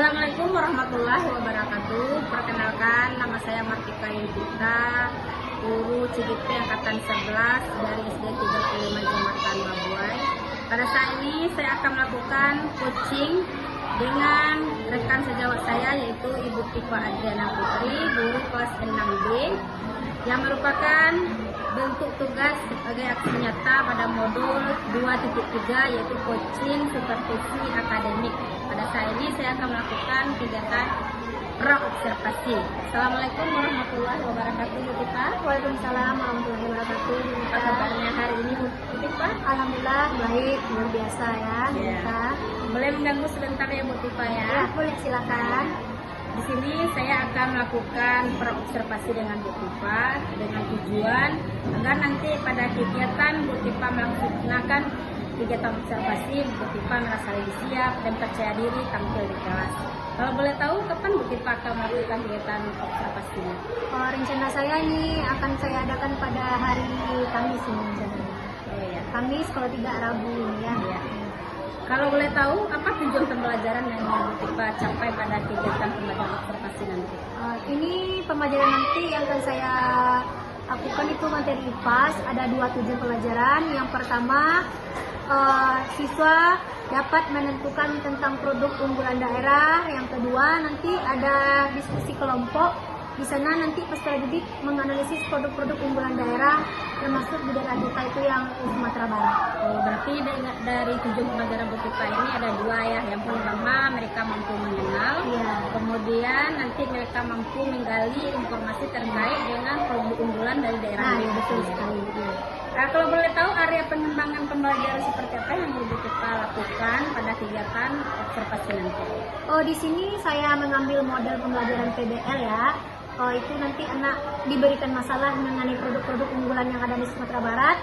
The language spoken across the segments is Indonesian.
Assalamualaikum warahmatullahi wabarakatuh. Perkenalkan, nama saya Martika Yudita, guru CGP Angkatan 11 dari SD 35 Jembatan Mabuai. Pada saat ini saya akan melakukan coaching dengan rekan sejawat saya, yaitu Ibu Tifa Adriana Putri, guru kelas 6B, yang merupakan bentuk tugas sebagai aksi nyata pada modul 2.3, yaitu coaching supervisi akademik. Pada saat ini saya akan melakukan kegiatan pra-observasi. Assalamualaikum warahmatullahi wabarakatuh, Bu Tifa. Waalaikumsalam warahmatullahi wabarakatuh. Apa kabarnya hari ini, Bu Tifa? Alhamdulillah baik, luar biasa ya. Ya. Boleh mengganggu sebentar ya, Bu Tifa ya? Ya, boleh silakan. Di sini saya akan melakukan pra-observasi dengan Bu Tifa dengan tujuan agar nanti pada kegiatan Bu Tifa melaksanakan kegiatan observasi, Bu Tifa merasa lebih siap dan percaya diri tampil di kelas. Kalau boleh tahu kapan Bu Tifa akan melakukan kegiatan observasinya? Rencana saya ini akan saya adakan pada hari Kamis ini rencananya. Oh ya. Kamis kalau tidak Rabu ini ya. Iya. Kalau boleh tahu apa tujuan pembelajaran yang Bu Tifa capai pada kegiatan pembelajaran observasi nanti? Ini pembelajaran nanti yang akan saya lakukan itu materi IPAS. Ada 2 tujuan pelajaran. Yang pertama, siswa dapat menentukan tentang produk unggulan daerah. Yang kedua, nanti ada diskusi kelompok. Di sana nanti peserta didik menganalisis produk-produk unggulan daerah, termasuk di daerah kita itu yang Sumatera Barat. Oh, berarti dari tujuan pembelajaran Bu Tifa ini ada 2 ya. Yang pertama, mereka mampu mengenal. Iya. Kemudian nanti mereka mampu menggali informasi terkait dengan produk unggulan dari daerah. Nah, betul sekali. Nah, kalau boleh tahu area pengembangan pembelajaran seperti apa yang Bu Tifa lakukan pada kegiatan observasi nanti? Oh, di sini saya mengambil model pembelajaran PBL ya. Itu nanti anak diberikan masalah mengenai produk-produk unggulan yang ada di Sumatera Barat.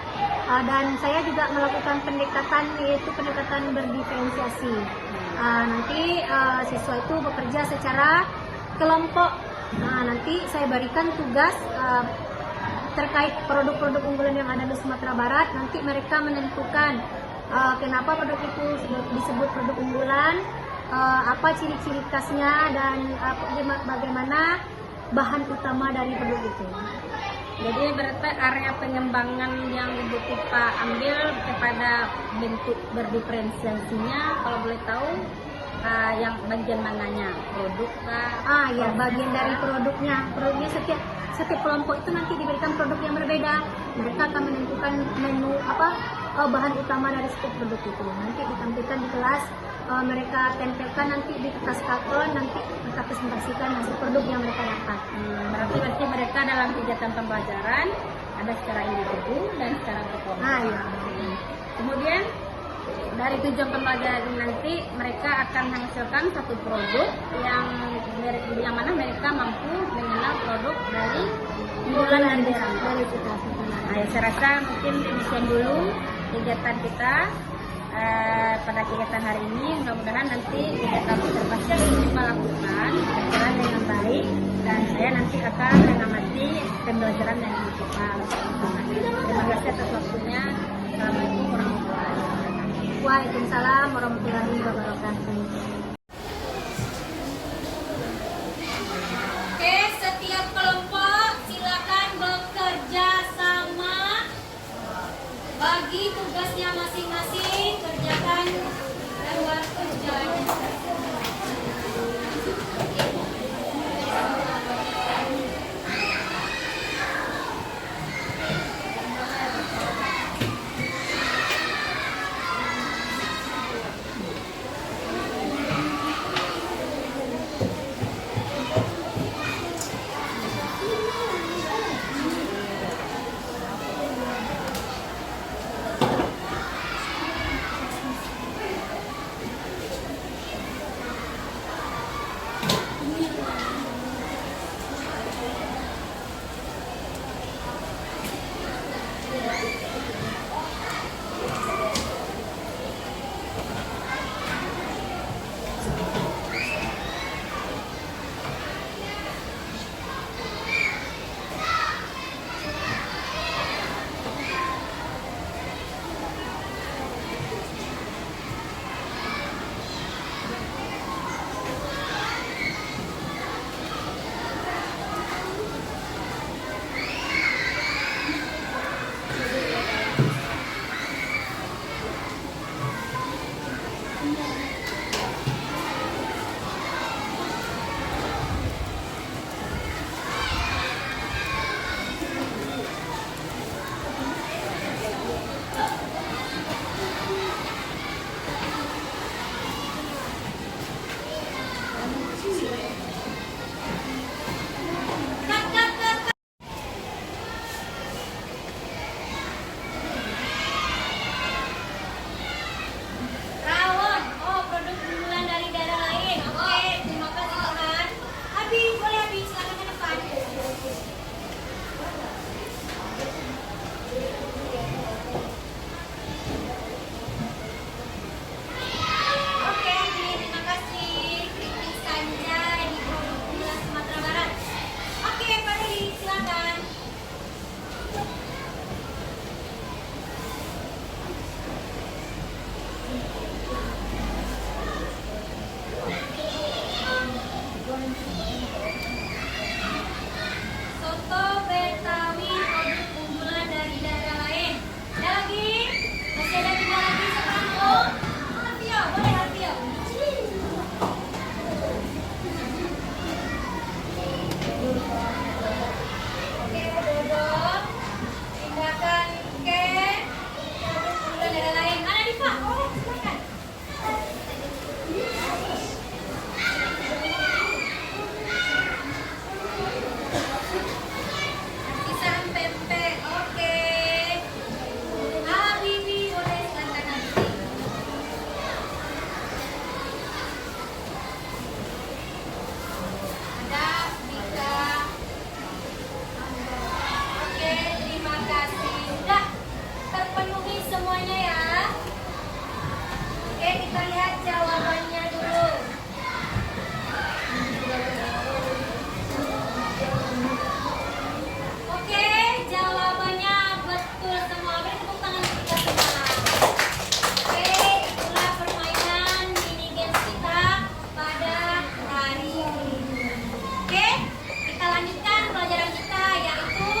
Dan saya juga melakukan pendekatan, yaitu pendekatan berdiferensiasi. Nanti siswa itu bekerja secara kelompok. Nanti saya berikan tugas terkait produk-produk unggulan yang ada di Sumatera Barat. Nanti mereka menentukan kenapa produk itu disebut produk unggulan, apa ciri-ciri khasnya, dan bagaimana bahan utama dari produk itu. Jadi berarti area pengembangan yang Ibu Tifa ambil kepada bentuk berdiferensiasinya, kalau boleh tahu yang bagian mananya? Produk kah? Ya, bagian dari produknya. Produknya setiap kelompok itu nanti diberikan produk yang berbeda. Mereka akan menentukan menu bahan utama dari setiap produk itu. Nanti ditampilkan di kelas, mereka tempelkan nanti di kertas karton, nanti mereka presentasikan hasil produk yang mereka dapat. Berarti mereka dalam kegiatan pembelajaran ada secara individu dan secara berkelompok. Iya. Kemudian dari tujuan pembelajaran nanti mereka akan menghasilkan satu produk yang mana mereka mampu mengenal produk dari unggulan dari daerah. Saya rasa mungkin demikian dulu kegiatan kita pada kegiatan hari ini. Mudah-mudahan nanti kegiatan observasi yang kita lakukan berjalan dengan baik, dan saya nanti akan mengamati pembelajaran yang kita lakukan. Terima kasih atas waktunya. Assalamualaikum warahmatullahi wabarakatuh. Waalaikumsalam warahmatullahi wabarakatuh. Oke, setiap kelompok silakan bekerja sama, bagi tugasnya masing-masing, kerjakan luar kerjanya. kita lihat jawabannya dulu. Oke, jawabannya betul semua. Beri tepuk tangan kita semua. Oke, itulah permainan mini games kita pada hari ini. Oke, kita lanjutkan pelajaran kita yaitu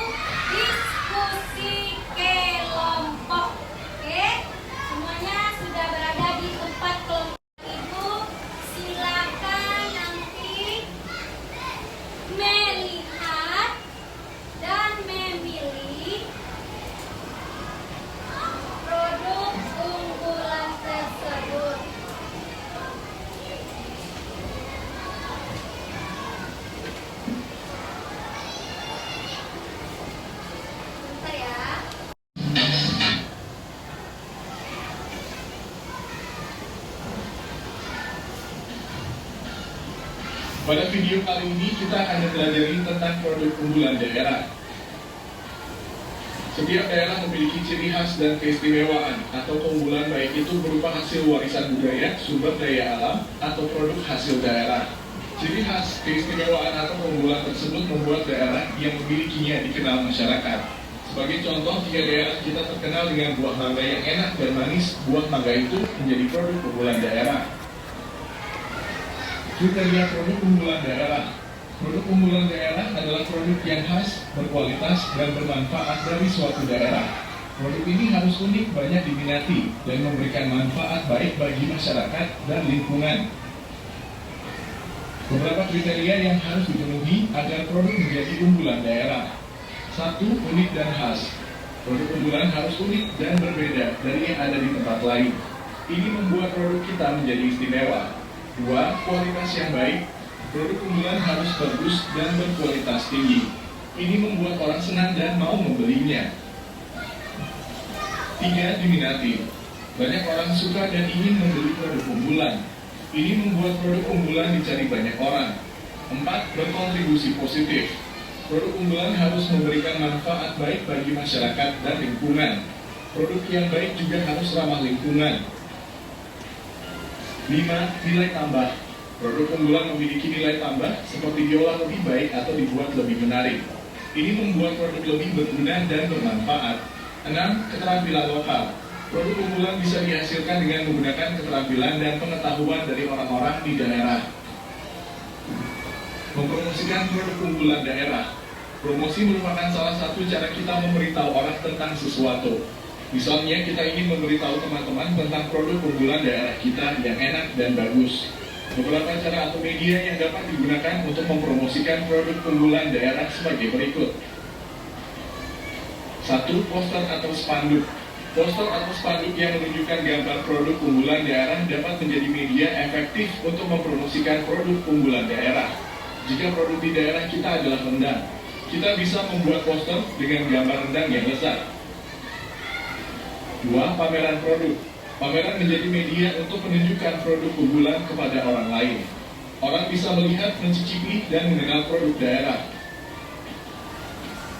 diskusi kelompok. Oke, semuanya sudah berada di tempat kelompok itu. Silakan nanti melihat dan memilih produk unggulan tersebut. Bentar ya. Pada video kali ini kita akan mempelajari tentang produk unggulan daerah. Setiap daerah memiliki ciri khas dan keistimewaan atau keunggulan, baik itu berupa hasil warisan budaya, sumber daya alam, atau produk hasil daerah. Ciri khas, keistimewaan atau keunggulan tersebut membuat daerah yang memilikinya dikenal masyarakat. Sebagai contoh, jika daerah kita terkenal dengan buah mangga yang enak dan manis, buah mangga itu menjadi produk unggulan daerah. Kriteria produk unggulan daerah. Produk unggulan daerah adalah produk yang khas, berkualitas, dan bermanfaat dari suatu daerah. Produk ini harus unik, banyak diminati, dan memberikan manfaat baik bagi masyarakat dan lingkungan. Beberapa kriteria yang harus dipenuhi agar produk menjadi unggulan daerah. 1. Unik dan khas. Produk unggulan harus unik dan berbeda dari yang ada di tempat lain. Ini membuat produk kita menjadi istimewa. 2. Kualitas yang baik. Produk unggulan harus bagus dan berkualitas tinggi. Ini membuat orang senang dan mau membelinya. 3. Diminati. Banyak orang suka dan ingin membeli produk unggulan. Ini membuat produk unggulan dicari banyak orang. 4. Berkontribusi positif. Produk unggulan harus memberikan manfaat baik bagi masyarakat dan lingkungan. Produk yang baik juga harus ramah lingkungan. 5. Nilai tambah. Produk unggulan memiliki nilai tambah seperti diolah lebih baik atau dibuat lebih menarik. Ini membuat produk lebih berguna dan bermanfaat. 6. Keterampilan lokal. Produk unggulan bisa dihasilkan dengan menggunakan keterampilan dan pengetahuan dari orang-orang di daerah. Mempromosikan produk unggulan daerah. Promosi merupakan salah satu cara kita memberitahu orang tentang sesuatu. Misalnya, kita ingin memberitahu teman-teman tentang produk unggulan daerah kita yang enak dan bagus. Beberapa cara atau media yang dapat digunakan untuk mempromosikan produk unggulan daerah sebagai berikut. 1. Poster atau spanduk. Poster atau spanduk yang menunjukkan gambar produk unggulan daerah dapat menjadi media efektif untuk mempromosikan produk unggulan daerah. Jika produk di daerah kita adalah rendang, kita bisa membuat poster dengan gambar rendang yang lezat. 2. Pameran produk. Pameran menjadi media untuk menunjukkan produk unggulan kepada orang lain. Orang bisa melihat, mencicipi, dan mengenal produk daerah.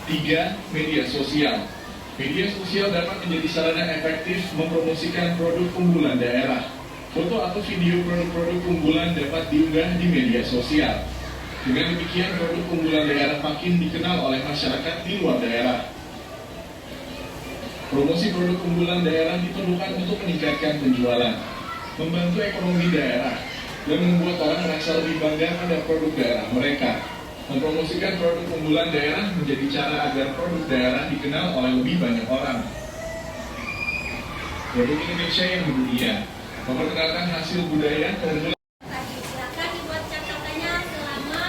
3. Media sosial. Media sosial dapat menjadi sarana efektif mempromosikan produk unggulan daerah. Foto atau video produk-produk unggulan dapat diunggah di media sosial. Dengan demikian, produk unggulan daerah makin dikenal oleh masyarakat di luar daerah. Promosi produk unggulan daerah diperlukan untuk meningkatkan penjualan, membantu ekonomi daerah, dan membuat orang merasa lebih bangga pada produk daerah mereka. Mempromosikan produk unggulan daerah menjadi cara agar produk daerah dikenal oleh lebih banyak orang. Produk Indonesia yang mendunia, memperkenalkan hasil budaya keunggulan. Tadi silakan dibuat catatannya selama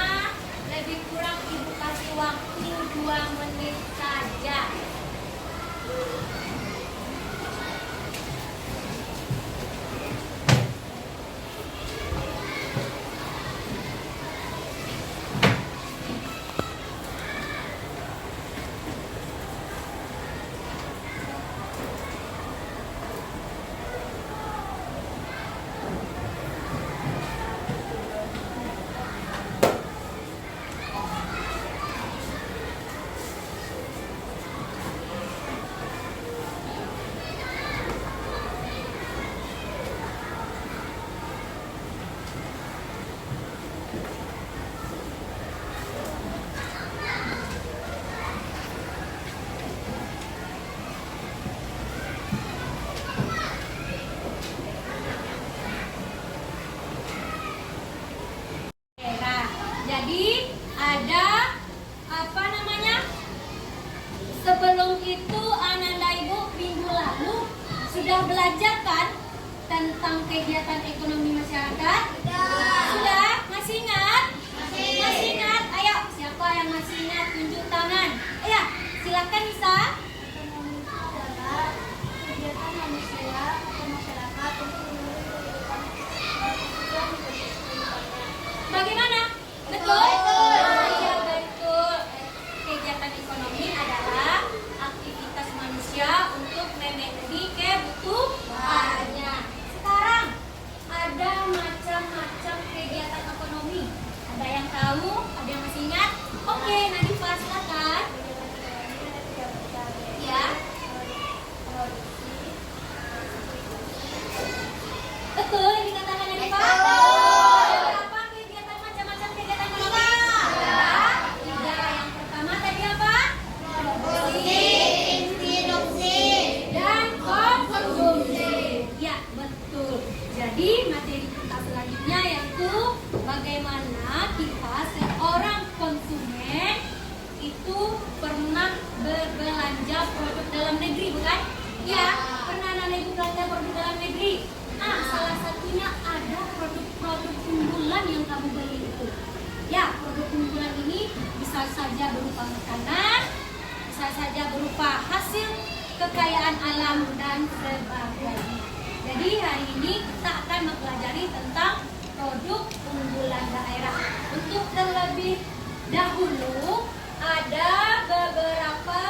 lebih kurang ibu kasih waktu 2 menit saja. ekonomi masyarakat? Sudah? Masih ingat? Masih ingat? Ayo, siapa yang masih ingat? Tunjuk tangan. Ayo, silakan Nisa. Ekonomi itu adalah kegiatan manusia atau masyarakat untuk Bagaimana? Betul? Iya, betul. Kegiatan ekonomi adalah aktivitas manusia untuk memenuhi kebutuhannya. Sekarang ada macam-macam kegiatan ekonomi. Ada yang tahu? Ada yang masih ingat? Oke, Nadifa silakan. Ya. Betul yang dikatakan Nadifa? Apa kegiatan macam-macam kegiatan ekonomi? Ada tiga. Yang pertama tadi apa? Dan konsumsi. Ya, betul. Jadi materi kita selanjutnya yaitu bagaimana kita seorang konsumen itu pernah berbelanja produk dalam negeri, bukan? Ya, pernah Nana Ibu belanja produk dalam negeri. Nah, salah satunya ada produk-produk unggulan yang kamu beli itu. Ya, produk unggulan ini bisa saja berupa makanan, bisa saja berupa hasil kekayaan alam dan sebagainya. Jadi hari ini kita akan mempelajari tentang produk unggulan daerah. Untuk terlebih dahulu ada beberapa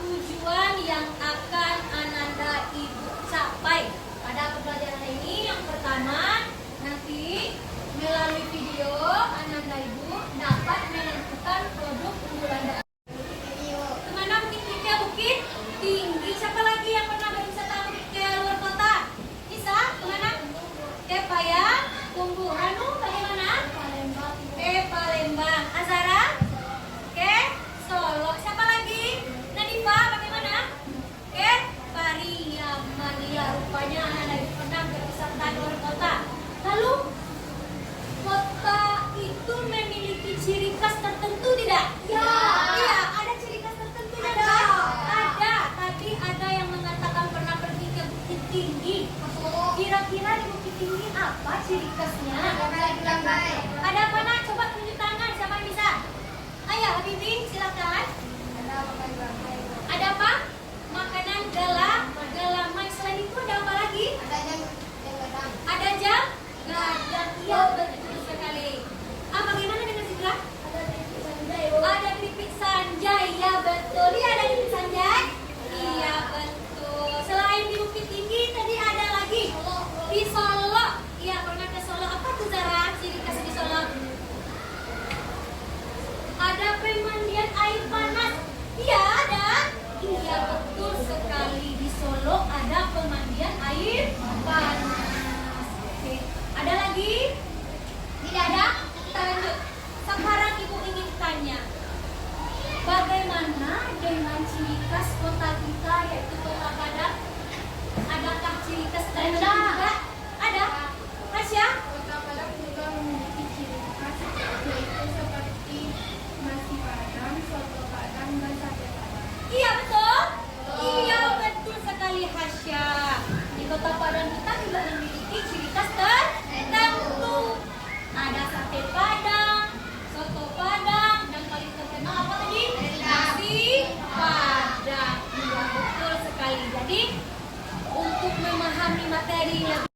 tujuan yang akan Ananda Ibu capai pada pembelajaran ini. Yang pertama, nanti melalui video Ananda Ibu dapat menentukan produk unggulan daerah. Kemana bukit tinggi? Siapa lagi yang pernah berwisata ke luar kota? Bisa? Kemana? Ke Payang, Tumbuh Ranu, bagaimana? Ke Palembang. Azara? Ke Solo. Siapa lagi? Nadifa, bagaimana? Ke Pariaman. Ya, rupanya anak pernah berwisata ke luar kota. Lalu, kota itu memiliki ciri khas tertentu tidak? Ya. Iya, ada ciri khas tertentu tidak? Ada. Tadi ada yang mengatakan pernah pergi ke Bukit Tinggi. Kira-kira di Bukit Tinggi apa ciri khasnya? Ada apa nak? Coba tunjuk tangan. Siapa yang bisa? Ayo, Habibie, silakan. Ada apa? Makanan gelamai. Selain itu ada apa lagi? Ada jam? Gadang. Iya, betul sekali. Bagaimana dengan Zidra? Ada keripik sanjai. Ya, betul. Iya, ada keripik sanjai. Iya, betul. Selain di Bukit Tinggi, tadi ada lagi di Solo. Iya, pernah ke Solo. Apa tuh Zara? Ciri khas di Solo? Ada pemandian air panas. Iya, ada. Iya, betul sekali. Di Solo ada pemandian air panas. Oke. Ada lagi? Tidak ada? Kita lanjut. Sekarang Ibu ingin tanya, bagaimana dengan ciri khas kota kita yaitu Kota Padang? Adakah ciri khas tertentu juga? Ada? Hasya? Kota Padang juga memiliki ciri khas yaitu seperti nasi Padang, soto Padang, dan sate Padang. Iya betul? Iya betul sekali Hasya. Di Kota Padang kita juga memiliki ciri khas tertentu. Ada sate Padang, soto Padang, dan paling terkenal apa tadi? Nasi Padang. Iya betul sekali. Jadi untuk memahami materi lebih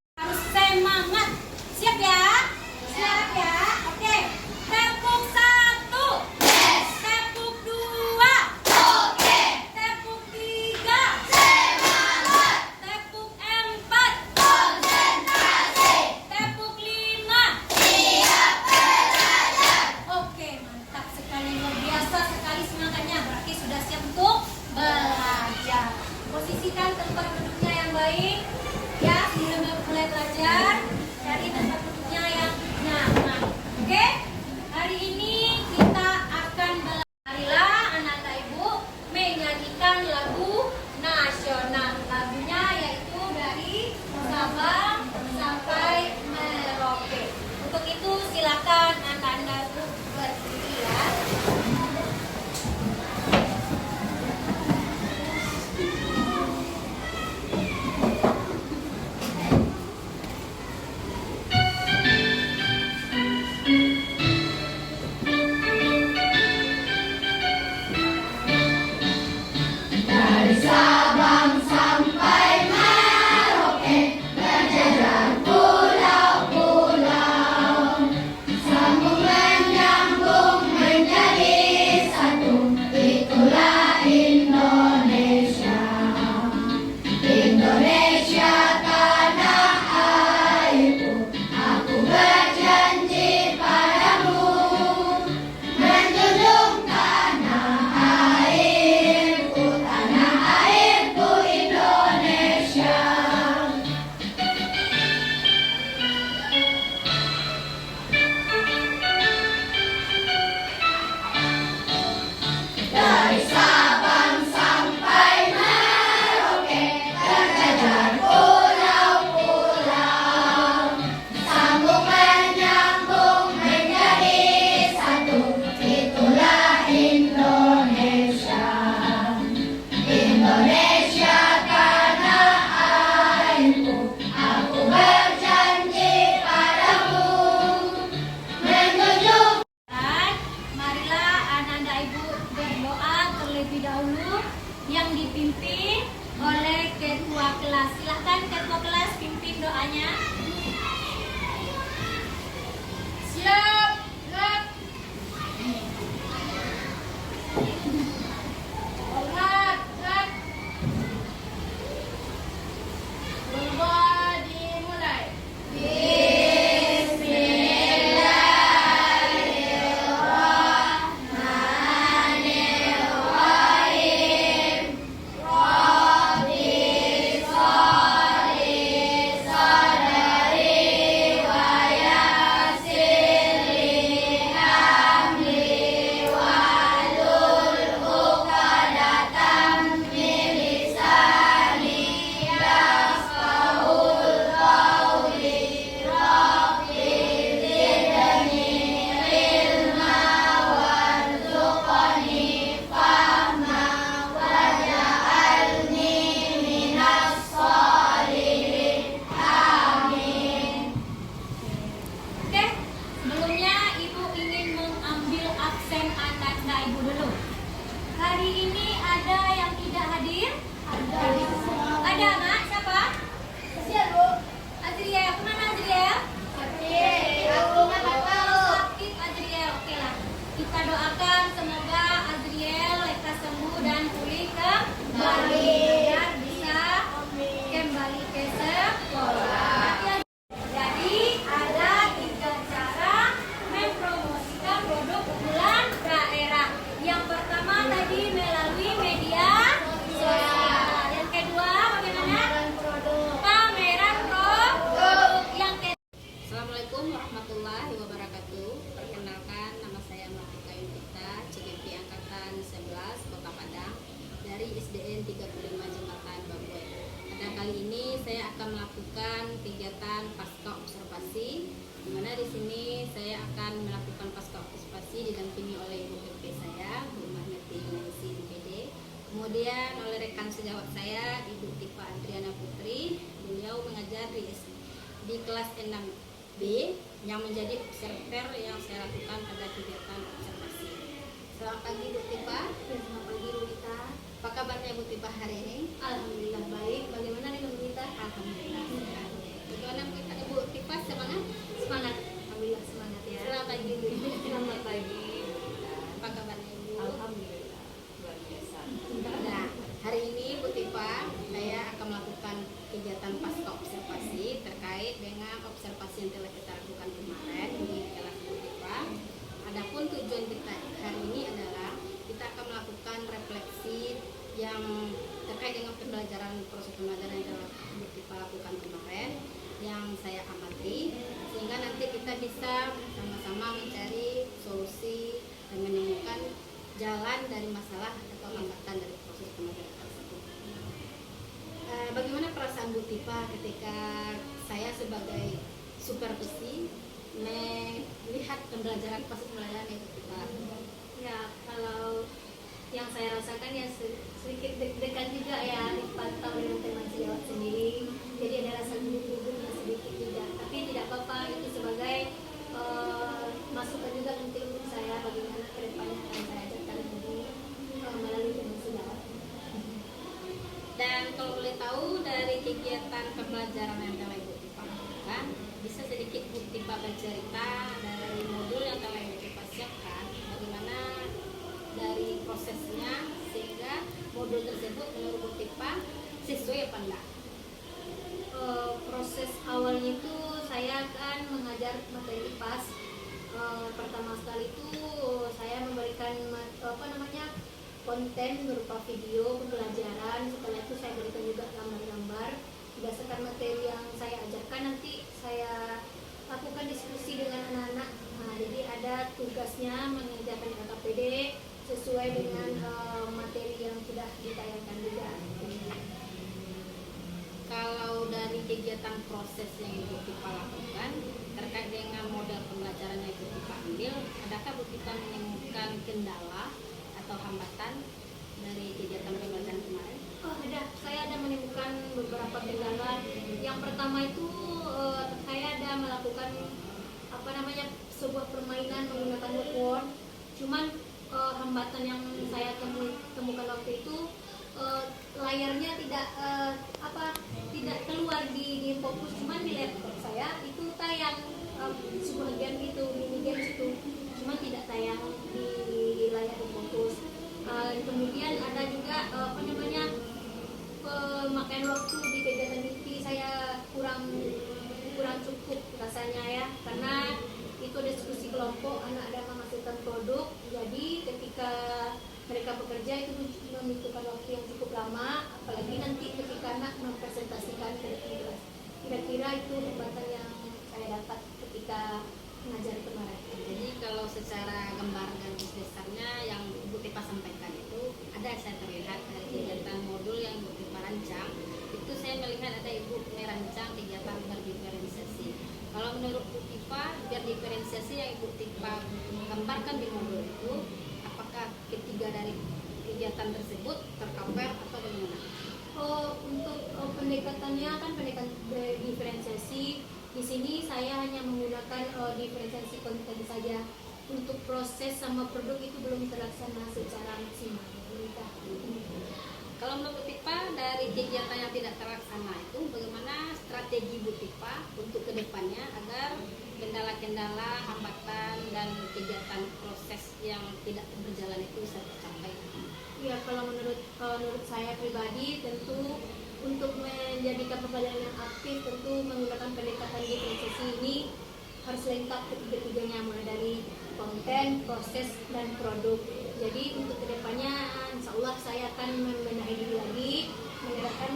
warahmatullahi wabarakatuh. Perkenalkan, nama saya Martika Yunita, CGP Angkatan 11 Kota Padang dari SDN 35 Jembatan Babuai. Pada kali ini saya akan melakukan kegiatan pasca observasi, di mana di sini saya akan melakukan pasca observasi didampingi oleh Ibu PP saya, Bu Mahmeti Nancy DPD. Kemudian oleh rekan sejawat saya, Ibu Tifa Adriana Putri. Beliau mengajar di kelas 6B yang menjadi observer yang saya lakukan pada kegiatan observasi. Selamat pagi Bu Tifa. Ya, selamat pagi Bu Rita. Apa kabarnya Bu Tifa hari ini? Alhamdulillah baik. Bagaimana nih Bu Rita? Alhamdulillah sehat. Bagaimana Bu Tifa, semangat? Semangat. Alhamdulillah semangat ya. Selamat pagi Bu. Selamat pagi. Apa kabarnya Ibu? Alhamdulillah luar biasa. Nah, hari ini Bu Tifa, saya akan melakukan kegiatan pasca observasi terkait dengan observasi yang telah kita lakukan kemarin di kelas Bu Tifa. Adapun tujuan kita hari ini adalah kita akan melakukan refleksi yang terkait dengan proses pembelajaran yang telah Bu Tifa lakukan kemarin yang saya amati, sehingga nanti kita bisa sama-sama mencari solusi dan menemukan jalan dari masalah atau hambatan dari proses pembelajaran tersebut. Bagaimana perasaan Bu Tifa ketika saya sebagai supervisi melihat proses pembelajaran yang Bu Tifa lakukan? Ya, kalau yang saya rasakan ya sedikit deg-degan juga ya, dipantau dengan teman sejawat sendiri. Jadi ada rasa gugup sedikit juga. Tapi tidak apa-apa, itu sebagai masukan juga untuk saya bagaimana kedepannya akan saya ajarkan lagi melalui teman sejawat. Dan kalau boleh tahu dari kegiatan pembelajaran yang telah Ibu Tifa lakukan, bisa sedikit Bu Tifa bercerita dari modul yang telah Ibu Tifa siapkan, bagaimana dari prosesnya sehingga modul tersebut menurut Bu Tifa sesuai apa enggak? Proses awalnya itu saya akan mengajar materi IPAS. Pertama sekali itu saya memberikan konten berupa video pembelajaran. Setelah itu saya berikan juga gambar-gambar berdasarkan materi yang saya ajarkan. Nanti saya lakukan diskusi dengan anak-anak. Nah, jadi ada tugasnya mengerjakan KKPD sesuai dengan materi yang sudah ditayangkan juga. Kalau dari kegiatan proses yang Ibu Tifa lakukan terkait dengan model pembelajaran yang Ibu Tifa ambil, adakah Bu Tifa menemukan kendala atau hambatan dari kegiatan pembelajaran kemarin? Oh, ada. Saya ada menemukan beberapa kendala. Yang pertama itu saya ada melakukan sebuah permainan menggunakan word. Cuman hambatan yang saya temukan waktu itu layarnya tidak keluar di fokus, cuman di laptop saya itu tayang sebagian itu mini games itu, cuman tidak tayang di layar fokus. Kemudian ada juga pemakaian waktu di kegiatan itu saya kurang cukup rasanya ya, karena itu diskusi kelompok, anak ada menghasilkan produk, jadi ketika mereka bekerja itu membutuhkan waktu yang cukup lama, apalagi nanti ketika anak mempresentasikan ke kelas. Kira-kira itu hambatan yang saya dapat ketika mengajar kemarin. Jadi kalau secara gambar dan besarnya yang Bu Tifa sampaikan itu ada saya terlihat dari kegiatan modul yang Bu Tifa rancang, itu saya melihat ada Ibu merancang kegiatan berdiferensiasi. Kalau menurut Bu Tifa, berdiferensiasi yang Ibu Tifa gambarkan di modul itu, apakah ketiga dari kegiatan tersebut tercover atau bagaimana? Untuk pendekatannya kan pendekatan diferensiasi. Di sini saya hanya menggunakan diferensiasi konten saja. Untuk proses sama produk itu belum terlaksana secara maksimal. Kalau menurut Bu Tifa, dari kegiatan yang tidak terlaksana itu, bagaimana strategi Bu Tifa untuk kedepannya agar kendala-kendala, hambatan, dan kegiatan proses yang tidak berjalan itu bisa tercapai? Ya, kalau menurut saya pribadi, tentu untuk menjadikan pembelajaran yang aktif, tentu menggunakan pendekatan diferensiasi ini harus lengkap ketiga-tiganya, mulai dari konten, proses, dan produk. Jadi untuk kedepannya, insya Allah saya akan membenahi diri lagi, menggunakan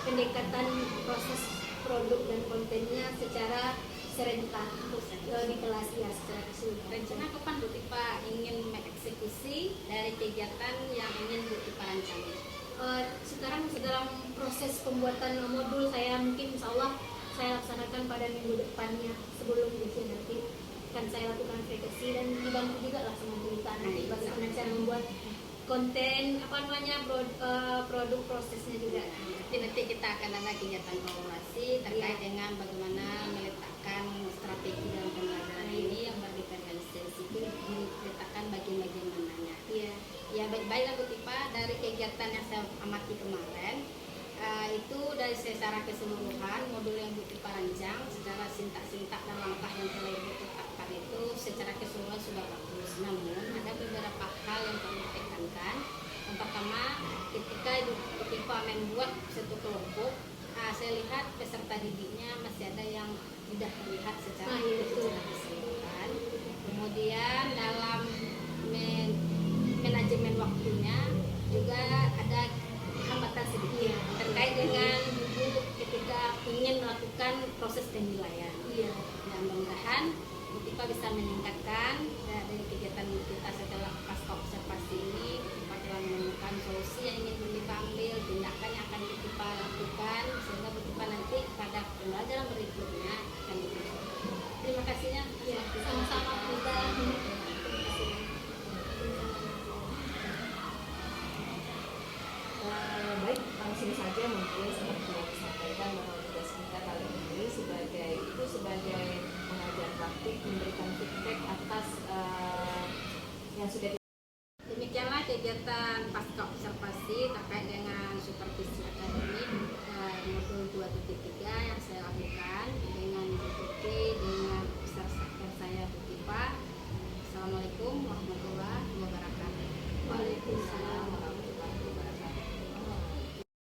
pendekatan proses produk dan kontennya secara serentak di kelas ya secara keseluruhan. Rencana kapan Bu Tipa ingin mengeksekusi dari kegiatan yang ingin Bu Tipa rancang? Sekarang sedang proses pembuatan modul, saya mungkin insya Allah saya laksanakan pada minggu depannya sebelum ujian nanti kan saya lakukan verifikasi dan dibantu juga lah sama Bu Rita nanti bagaimana cara membuat konten produk prosesnya juga. Nanti kita akan ada kegiatan kolaborasi terkait dengan bagaimana meletakkan strategi dalam pembelajaran ini yang berdasarkan dari lisensi itu diletakkan bagian-bagian mananya. Iya. Ya baik-baiklah Bu Tipa, dari kegiatan yang saya amati kemarin itu dari secara keseluruhan modul yang Bu Tipa rancang secara sintak-sintak dan langkah yang telah Ibu tetapkan itu secara keseluruhan sudah bagus. Namun ada beberapa hal yang kami tekankan. Yang pertama, ketika Ibu Tipa membuat satu kelompok, saya lihat peserta didiknya masih ada yang tidak terlihat secara keseluruhan. Kemudian dalam manajemen waktunya juga ada hambatan sedikit terkait dengan ibu ketika ingin melakukan proses penilaian. Iya. Dan mudah-mudahan Bu Tipa bisa meningkatkan dari kegiatan kita setelah pasca observasi ini. Bu Tipa telah menemukan solusi yang ingin Bu Tipa ambil, tindakan yang akan Bu Tipa lakukan sehingga Bu Tipa nanti pada pembelajaran berikutnya akan diberikan. Terima kasihnya. Iya, sama-sama kita. Baik, langsung saja mungkin seperti yang disampaikan bahwa tugas kita kali ini sebagai pengajar praktik memberikan feedback atas yang sudah